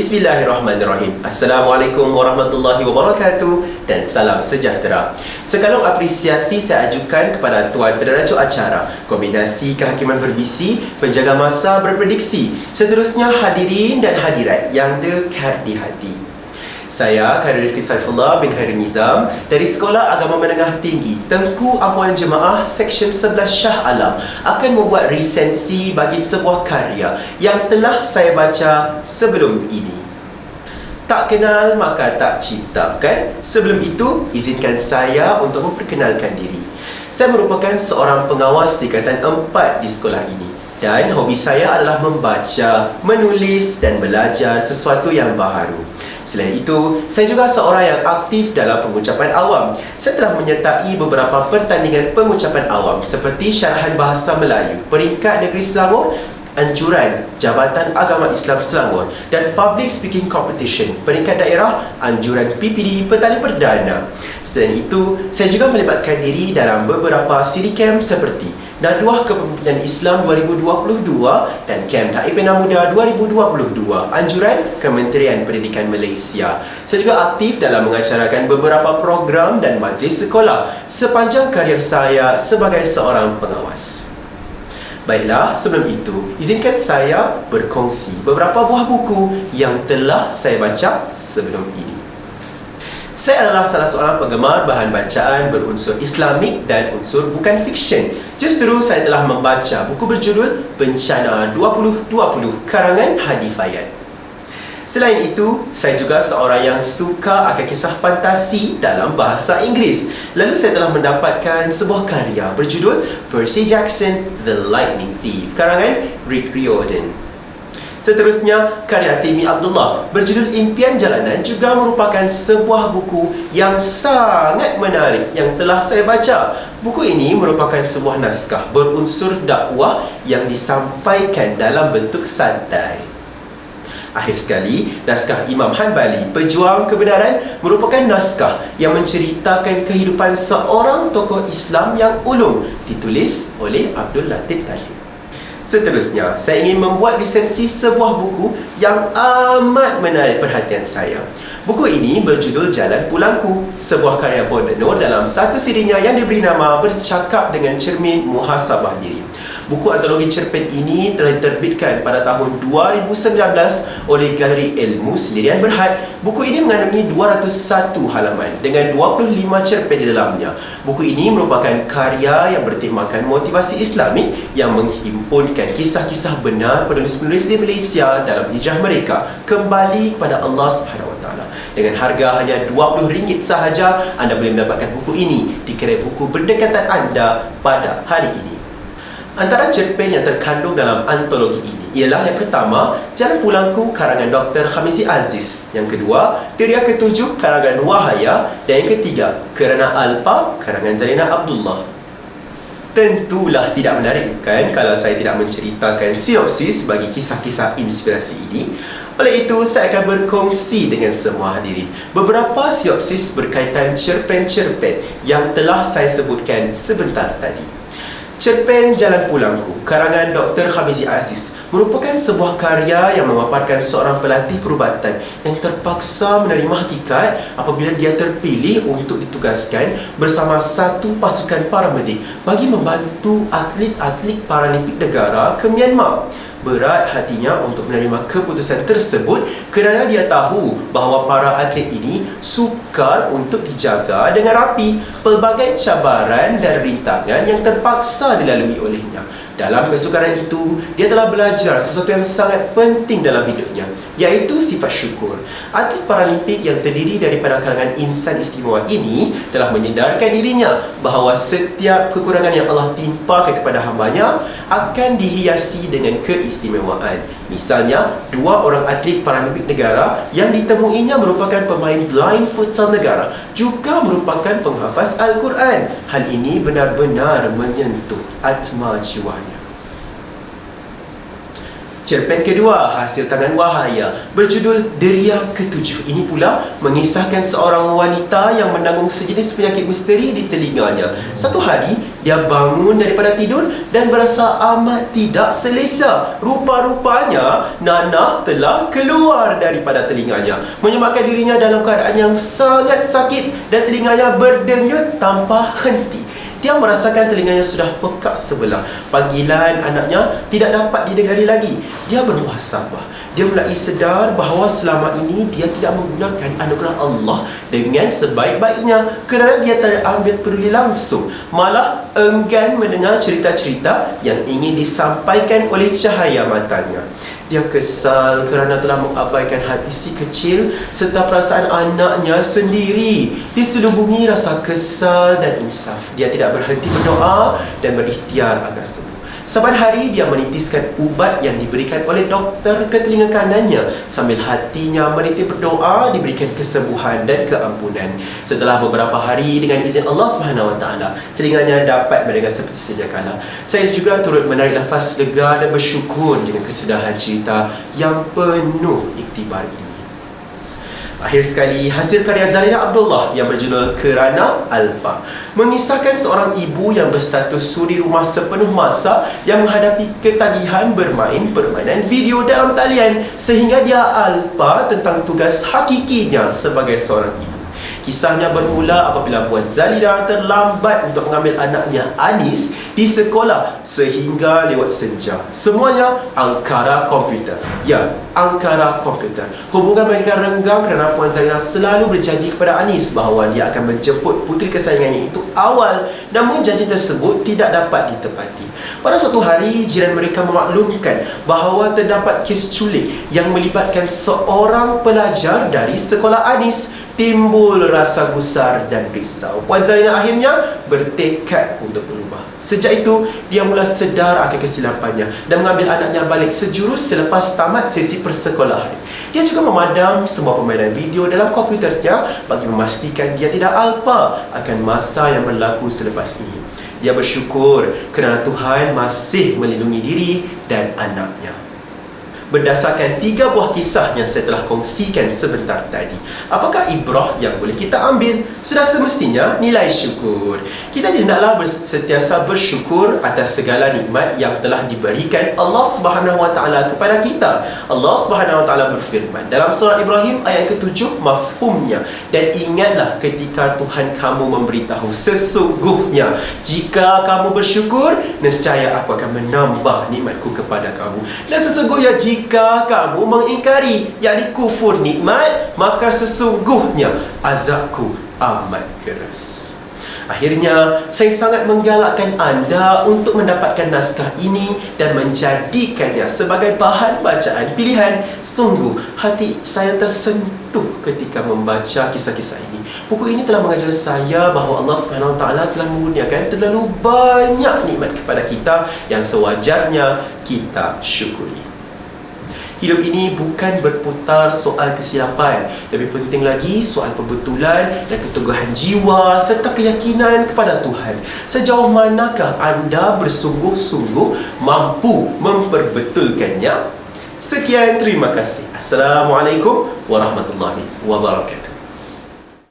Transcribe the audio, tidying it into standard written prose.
Bismillahirrahmanirrahim. Assalamualaikum warahmatullahi wabarakatuh dan salam sejahtera. Sekalung apresiasi saya ajukan kepada Tuan Peneracu Acara, Kombinasi Kehakiman Berbisi, Penjaga Masa Berprediksi, seterusnya hadirin dan hadirat yang dekat di hati. Saya Khairul Rifki Saifullah bin Khairul Nizam dari Sekolah Agama Menengah Tinggi Tengku Ampuan Jemaah Seksyen 11 Shah Alam akan membuat resensi bagi sebuah karya yang telah saya baca sebelum ini. Tak kenal maka tak cinta, kan? Sebelum itu, izinkan saya untuk memperkenalkan diri. Saya merupakan seorang pengawas tingkatan 4 di sekolah ini. Dan hobi saya adalah membaca, menulis dan belajar sesuatu yang baharu. Selain itu, saya juga seorang yang aktif dalam pengucapan awam. Saya telah menyertai beberapa pertandingan pengucapan awam seperti Syarahan Bahasa Melayu, Peringkat Negeri Selangor, Anjuran Jabatan Agama Islam Selangor dan Public Speaking Competition, Peringkat Daerah, Anjuran PPD Petali Perdana. Selain itu, saya juga melibatkan diri dalam beberapa siri camp seperti Naduah Kepemimpinan Islam 2022 dan Kem Taib Pena Muda 2022, Anjuran Kementerian Pendidikan Malaysia. Saya juga aktif dalam mengacarakan beberapa program dan majlis sekolah sepanjang karier saya sebagai seorang pengawas. Baiklah, sebelum itu, izinkan saya berkongsi beberapa buah buku yang telah saya baca sebelum ini. Saya adalah salah seorang penggemar bahan bacaan berunsur Islamik dan unsur bukan fiksyen. Justru saya telah membaca buku berjudul Bencana 2020 karangan Hadi Fayad. Selain itu, saya juga seorang yang suka akan kisah fantasi dalam bahasa Inggeris. Lalu saya telah mendapatkan sebuah karya berjudul Percy Jackson, The Lightning Thief karangan Rick Riordan. Seterusnya, karya Timi Abdullah berjudul Impian Jalanan juga merupakan sebuah buku yang sangat menarik yang telah saya baca. Buku ini merupakan sebuah naskah berunsur dakwah yang disampaikan dalam bentuk santai. Akhir sekali, naskah Imam Hanbali, Pejuang Kebenaran merupakan naskah yang menceritakan kehidupan seorang tokoh Islam yang ulung, ditulis oleh Abdul Latif Tahir. Seterusnya, saya ingin membuat resensi sebuah buku yang amat menarik perhatian saya. Buku ini berjudul Jalan Pulangku, sebuah karya Bourdieu dalam satu sirinya yang diberi nama Bercakap dengan Cermin Muhasabah Diri. Buku antologi cerpen ini telah diterbitkan pada tahun 2019 oleh Galeri Ilmu Sendirian Berhad. Buku ini mengandungi 201 halaman dengan 25 cerpen di dalamnya. Buku ini merupakan karya yang bertemakan motivasi Islamik yang menghimpunkan kisah-kisah benar penulis-penulis di Malaysia dalam hijrah mereka kembali kepada Allah SWT. Dengan harga hanya RM20 sahaja, anda boleh mendapatkan buku ini di kedai buku berdekatan anda pada hari ini. Antara cerpen yang terkandung dalam antologi ini ialah yang pertama, Jalan Pulangku karangan Dr. Khamizi Aziz. Yang kedua, Diriah Ketujuh karangan Wahaya. Dan yang ketiga, Kerana Alpa karangan Zalina Abdullah. Tentulah tidak menarik, bukan, kalau saya tidak menceritakan sinopsis bagi kisah-kisah inspirasi ini. Oleh itu, saya akan berkongsi dengan semua hadirin beberapa sinopsis berkaitan cerpen-cerpen yang telah saya sebutkan sebentar tadi. Cerpen Jalan Pulangku karangan Dr. Khamizi Aziz merupakan sebuah karya yang memaparkan seorang pelatih perubatan yang terpaksa menerima hakikat apabila dia terpilih untuk ditugaskan bersama satu pasukan paramedik bagi membantu atlet-atlet paralimpik negara ke Myanmar. Berat hatinya untuk menerima keputusan tersebut kerana dia tahu bahawa para atlet ini sukar untuk dijaga dengan rapi. Pelbagai cabaran dan rintangan yang terpaksa dilalui olehnya. Dalam kesukaran itu, dia telah belajar sesuatu yang sangat penting dalam hidupnya, iaitu sifat syukur. Atlet paralimpik yang terdiri daripada kalangan insan istimewa ini telah menyedarkan dirinya bahawa setiap kekurangan yang Allah timpakan kepada hambanya akan dihiasi dengan keistimewaan. Misalnya, 2 orang atlet paralimpik negara yang ditemuinya merupakan pemain blind futsal negara, juga merupakan penghafaz Al-Quran. Hal ini benar-benar menyentuh atma jiwanya. Cerpen kedua hasil tangan Wahaya berjudul Deria Ketujuh. Ini pula mengisahkan seorang wanita yang menanggung sejenis penyakit misteri di telinganya. Satu hari dia bangun daripada tidur dan berasa amat tidak selesa. Rupa-rupanya nanah telah keluar daripada telinganya, menyebabkan dirinya dalam keadaan yang sangat sakit dan telinganya berdenyut tanpa henti. Dia merasakan telinganya sudah pekak sebelah. Panggilan anaknya tidak dapat didengari lagi. Dia bermuhasabah. Dia mulai sedar bahawa selama ini dia tidak menggunakan anugerah Allah dengan sebaik-baiknya kerana dia tak ambil peduli langsung, malah enggan mendengar cerita-cerita yang ingin disampaikan oleh cahaya matanya. Dia kesal kerana telah mengabaikan hati si kecil serta perasaan anaknya sendiri. Diselubungi rasa kesal dan insaf. Dia tidak berhenti berdoa dan berikhtiar agar sembuh. Saban hari dia menitiskan ubat yang diberikan oleh doktor ke telinga kanannya, sambil hatinya meniti berdoa diberikan kesembuhan dan keampunan. Setelah beberapa hari dengan izin Allah SWT, telinganya dapat mendengar seperti sedia kala. Saya juga turut menarik nafas lega dan bersyukur dengan kesudahan cerita yang penuh iktibar ini. Akhir sekali, hasil karya Zarina Abdullah yang berjudul Kerana Alpa mengisahkan seorang ibu yang berstatus suri rumah sepenuh masa yang menghadapi ketagihan bermain permainan video dalam talian sehingga dia alpa tentang tugas hakikinya sebagai seorang ibu. Kisahnya bermula apabila Puan Zalida terlambat untuk mengambil anaknya Anis di sekolah sehingga lewat senja. Semuanya angkara komputer. Ya, angkara komputer. Hubungan mereka renggang kerana Puan Zalida selalu berjanji kepada Anis bahawa dia akan menjemput puteri kesayangannya itu awal, namun janji tersebut tidak dapat ditepati. Pada suatu hari, jiran mereka memaklumkan bahawa terdapat kes culik yang melibatkan seorang pelajar dari sekolah Anis. Timbul rasa gusar dan risau. Puan Zalina akhirnya bertekad untuk berubah. Sejak itu, dia mula sedar akan kesilapannya dan mengambil anaknya balik sejurus selepas tamat sesi persekolahan. Dia juga memadam semua permainan video dalam komputernya bagi memastikan dia tidak alpa akan masa yang berlaku selepas ini. Dia bersyukur kerana Tuhan masih melindungi diri dan anaknya. Berdasarkan 3 buah kisah yang saya telah kongsikan sebentar tadi, apakah ibrah yang boleh kita ambil? Sudah semestinya nilai syukur. Kita hendaklah sentiasa bersyukur atas segala nikmat yang telah diberikan Allah Subhanahu Wa Taala kepada kita. Allah Subhanahu Wa Taala berfirman dalam surah Ibrahim ayat ke-7 mafhumnya, dan ingatlah ketika Tuhan kamu memberitahu sesungguhnya jika kamu bersyukur, nescaya aku akan menambah nikmatku kepada kamu, dan sesungguhnya jika kamu mengingkari, yakni kufur nikmat, maka sesungguhnya azabku amat keras. Akhirnya, saya sangat menggalakkan anda untuk mendapatkan naskah ini dan menjadikannya sebagai bahan bacaan pilihan. Sungguh, hati saya tersentuh ketika membaca kisah-kisah ini. Buku ini telah mengajar saya bahawa Allah SWT telah mengurniakan terlalu banyak nikmat kepada kita yang sewajarnya kita syukuri. Hidup ini bukan berputar soal kesilapan. Lebih penting lagi soal perbetulan dan keteguhan jiwa serta keyakinan kepada Tuhan. Sejauh manakah anda bersungguh-sungguh mampu memperbetulkannya? Sekian, terima kasih. Assalamualaikum warahmatullahi wabarakatuh.